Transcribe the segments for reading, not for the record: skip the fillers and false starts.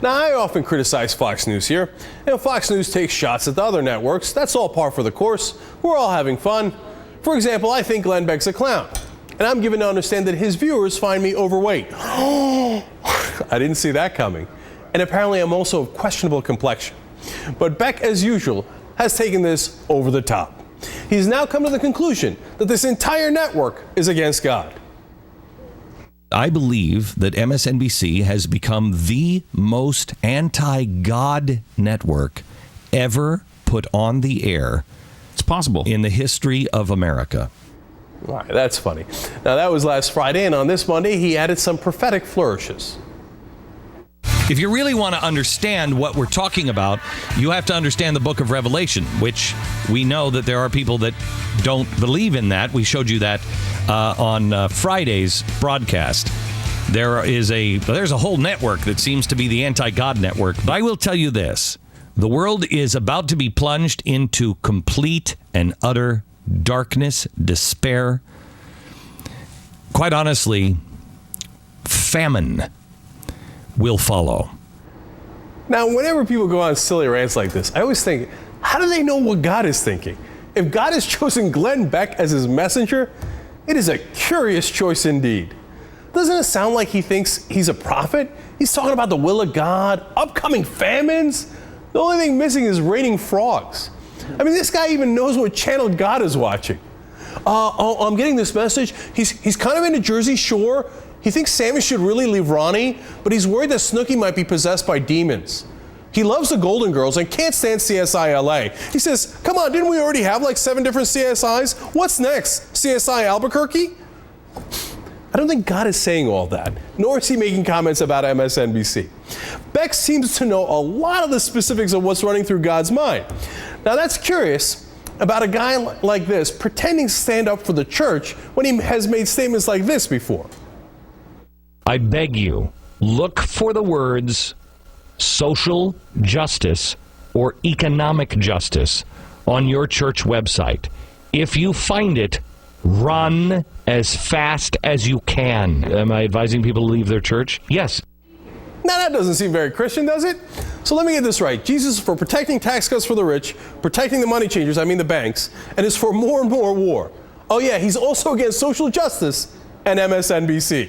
Now, I often criticize Fox News here. Fox News takes shots at the other networks. That's all par for the course. We're all having fun. For example, I think Glenn Beck's a clown. And I'm given to understand that his viewers find me overweight. I didn't see that coming. And apparently I'm also of questionable complexion. But Beck, as usual, has taken this over the top. He's now come to the conclusion that this entire network is against God. I believe that MSNBC has become the most anti-God network ever put on the air. It's possible. In the history of America. All right, that's funny. Now, that was last Friday, and on this Monday, he added some prophetic flourishes. If you really want to understand what we're talking about, you have to understand the book of Revelation, which we know that there are people that don't believe in that. We showed you that on Friday's broadcast. There's a whole network that seems to be the anti-God network. But I will tell you this. The world is about to be plunged into complete and utter darkness, despair. Quite honestly, famine will follow. Now, whenever people go on silly rants like this, I always think, how do they know what God is thinking? If God has chosen Glenn Beck as his messenger, it is a curious choice indeed. Doesn't it sound like he thinks he's a prophet? He's talking about the will of God, upcoming famines. The only thing missing is raining frogs. I mean, this guy even knows what channel God is watching. I'm getting this message. He's kind of into Jersey Shore. He thinks Sammy should really leave Ronnie, but he's worried that Snooki might be possessed by demons. He loves the Golden Girls and can't stand CSI LA. He says, come on, didn't we already have like 7 different CSIs? What's next? CSI Albuquerque? I don't think God is saying all that, nor is he making comments about MSNBC. Beck seems to know a lot of the specifics of what's running through God's mind. Now, that's curious about a guy like this pretending to stand up for the church when he has made statements like this before. I beg you, look for the words social justice or economic justice on your church website. If you find it, run as fast as you can. Am I advising people to leave their church? Yes. Now, that doesn't seem very Christian, does it? So let me get this right. Jesus is for protecting tax cuts for the rich, protecting the money changers, I mean the banks, and is for more and more war. Oh yeah, he's also against social justice and MSNBC.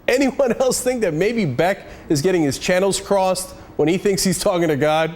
Anyone else think that maybe Beck is getting his channels crossed when he thinks he's talking to God?